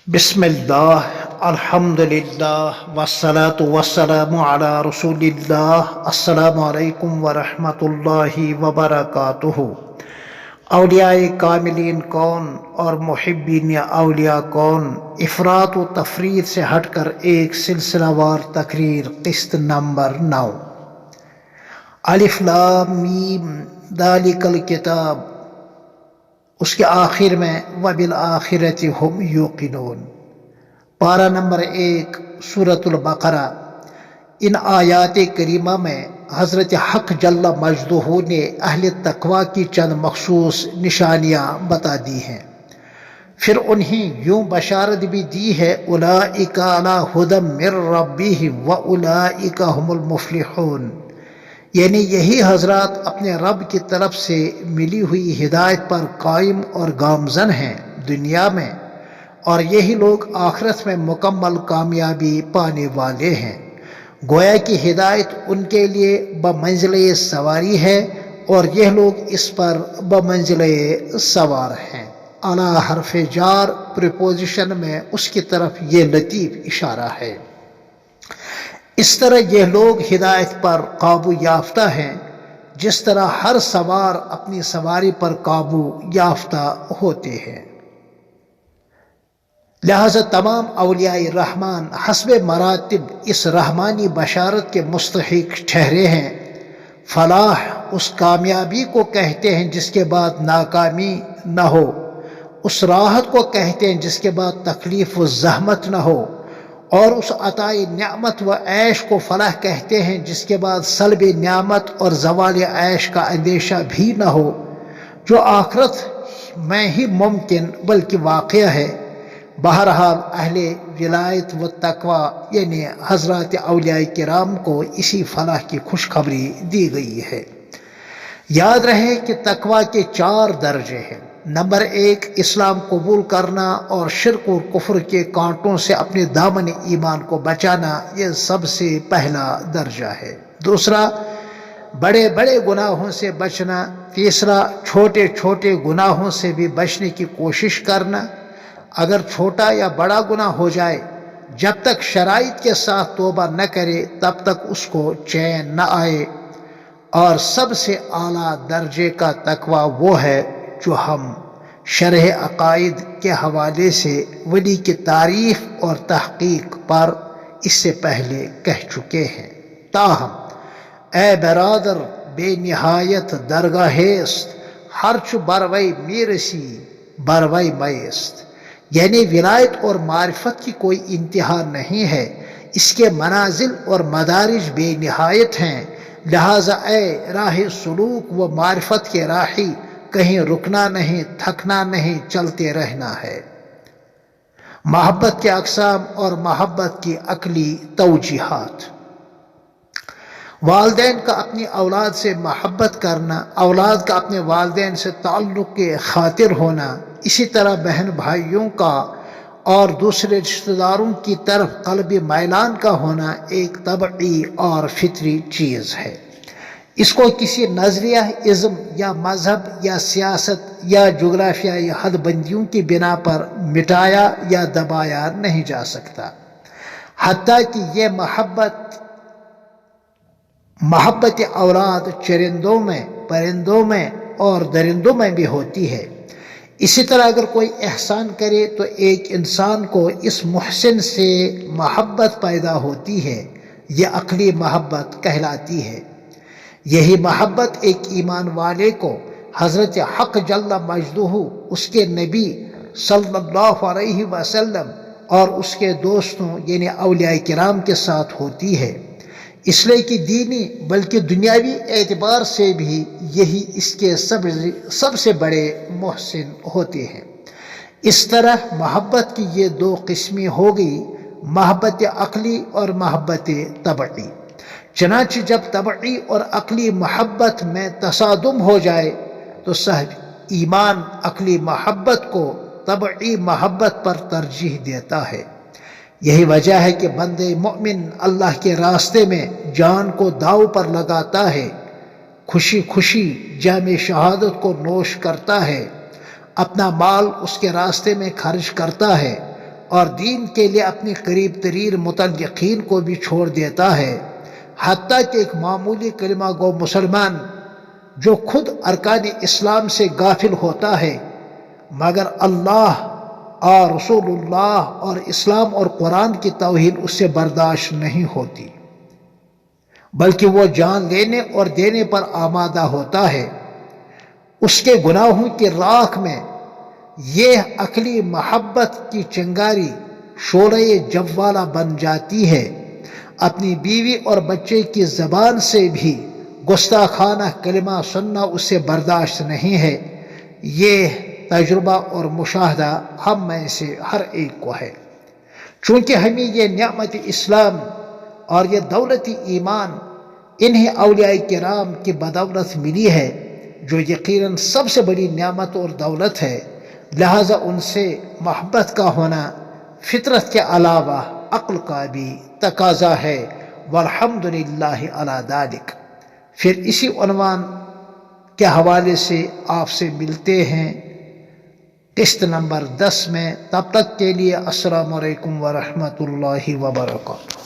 बिस्मिल्लाह अल्हम्दुलिल्लाह वस्सलातु वस्सलामु अला रसूलिल्लाह अस्सलामु अलैकुम वरहमतुल्लाहि वबरकातुहु। औलियाए कामिलीन कौन और मुहिब्बीन औलिया कौन, इफरात व तफरीद से हटकर एक सिलसिलावार तकरीर किस्त नंबर 9। अलिफ लाम मीम दालिकल किताब, उसके आखिर में वबिल आखिरति हुम युकिनून। पारा नंबर 1 सूरतुल बकरा। इन आयात करीमा में हज़रत हक जल्ला मजदूहू ने अहले तकवा की चंद मखसूस निशानियाँ बता दी हैं। फिर उन्हें यूँ बशारत भी दी है, उलाइका अला हुदम मिर रब्बिहिम व उलाइका हुमुल मुफ्लिहून, यानी यही हजरात अपने रब की तरफ से मिली हुई हिदायत पर कायम और गामजन हैं दुनिया में, और यही लोग आखिरत में मुकम्मल कामयाबी पाने वाले हैं। गोया की हिदायत उनके लिए बमंजिले सवारी है और यह लोग इस पर बमंजिले सवार हैं। अला हरफ जार प्रीपोजिशन में उसकी तरफ ये लतीफ़ इशारा है। इस तरह यह लोग हिदायत पर काबू याफ्ता हैं जिस तरह हर सवार अपनी सवारी पर काबू याफ्ता होते हैं। लिहाजा तमाम औलियाए रहमान हस्बे मरातिब इस रहमानी बशारत के मुस्तहिक ठहरे हैं। फलाह उस कामयाबी को कहते हैं जिसके बाद नाकामी न हो, उस राहत को कहते हैं जिसके बाद तकलीफ व ज़हमत न हो, और उस अताए न्यामत व ऐश को फलाह कहते हैं जिसके बाद सल्ब न्यामत और ज़वाल ऐश का अंदेशा भी न हो, जो आखिरत में ही मुमकिन बल्कि वाक़या है। बहरहाल अहले विलायत व तकवा यानी हज़रात औलिया किराम को इसी फलाह की खुशखबरी दी गई है। याद रहे कि तकवा के 4 दर्जे हैं। नंबर 1 इस्लाम कबूल करना और शिर्क और कुफ्र के कांटों से अपने दामन ईमान को बचाना, यह सबसे पहला दर्जा है। दूसरा बड़े बड़े गुनाहों से बचना। तीसरा छोटे छोटे गुनाहों से भी बचने की कोशिश करना। अगर छोटा या बड़ा गुनाह हो जाए, जब तक शराइत के साथ तौबा न करे तब तक उसको चैन न आए। और सबसे आला दर्जे का तकवा वो है जो हम शरह अकायद के हवाले से वली की तारीफ और तहकीक पर इससे पहले कह चुके हैं। ताहम ए बरादर बेनिहायत दरगाहेस्त हर्च बरवई मीरसी बरवई मैस्त, यानी विलायत और मारिफत की कोई इंतहा नहीं है, इसके मनाजिल और मदारिज बेनिहायत हैं। लिहाजा ए राह सुलूक व मारिफत के राही, कहीं रुकना नहीं, थकना नहीं, चलते रहना है। मोहब्बत के अक़साम और मोहब्बत की अकली तौजीहात। वालिदैन का अपनी औलाद से मोहब्बत करना, औलाद का अपने वालिदैन से ताल्लुक़ के खातिर होना, इसी तरह बहन भाइयों का और दूसरे रिश्तेदारों की तरफ क़ल्बी मैलान का होना एक तबई और फितरी चीज़ है। इसको किसी नज़रिया, इज़्म या मज़हब या सियासत या जोग्राफिया या हदबंदियों की बिना पर मिटाया या दबाया नहीं जा सकता। हत्ता कि ये मोहब्बत औलाद चरिंदों में, परिंदों में और दरिंदों में भी होती है। इसी तरह अगर कोई एहसान करे तो एक इंसान को इस मुहसिन से मोहब्बत पैदा होती है, यह अक़ली मोहब्बत कहलाती है। यही मोहब्बत एक ईमान वाले को हज़रत हक जल्ला मजदूहू, उसके नबी सल्लल्लाहु अलैहि वसल्लम और उसके दोस्तों यानी औलिया किराम के साथ होती है। इसलिए कि दीनी बल्कि दुनियावी एतबार से भी यही इसके सबसे बड़े मुहसिन होते हैं। इस तरह मोहब्बत की ये 2 किस्में हो गई, मोहब्बत अक़ली और मोहब्बत तबई। चनांचे जब तबई और अक़ली मोहब्बत में तसादुम हो जाए तो सहज ईमान अक़ली मोहब्बत को तबई मोहब्बत पर तरजीह देता है। यही वजह है कि बंदे मोमिन अल्लाह के रास्ते में जान को दाव पर लगाता है, खुशी खुशी जाम शहादत को नोश करता है, अपना माल उसके रास्ते में खर्च करता है اور دین کے لیے اپنی قریب ترین متعلقین کو بھی چھوڑ دیتا ہے، حتیٰ کہ ایک معمولی کلمہ گو مسلمان جو خود ارکان اسلام سے غافل ہوتا ہے مگر اللہ اور رسول اللہ اور اسلام اور قرآن کی توہین اس سے برداشت نہیں ہوتی، بلکہ وہ جان لینے اور دینے پر آمادہ ہوتا ہے، اس کے گناہوں کی راکھ میں یہ عقلی محبت کی چنگاری شعلہ جوالا بن جاتی ہے۔ اپنی بیوی اور بچے کی زبان سے بھی گستاخانہ کلمہ سننا اسے برداشت نہیں ہے۔ یہ تجربہ اور مشاہدہ ہم میں سے ہر ایک کو ہے۔ چونکہ ہمیں یہ نعمت اسلام اور یہ دولت ایمان انہیں اولیاء کرام کی بدولت ملی ہے جو یقیناً سب سے بڑی نعمت اور دولت ہے، لہذا ان سے محبت کا ہونا فطرت کے علاوہ عقل کا بھی تقاضا ہے، والحمدللہ علی ذالک۔ پھر اسی عنوان کے حوالے سے آپ سے ملتے ہیں قسط نمبر 10 میں، تب تک کے لیے السلام علیکم ورحمۃ اللہ وبرکاتہ۔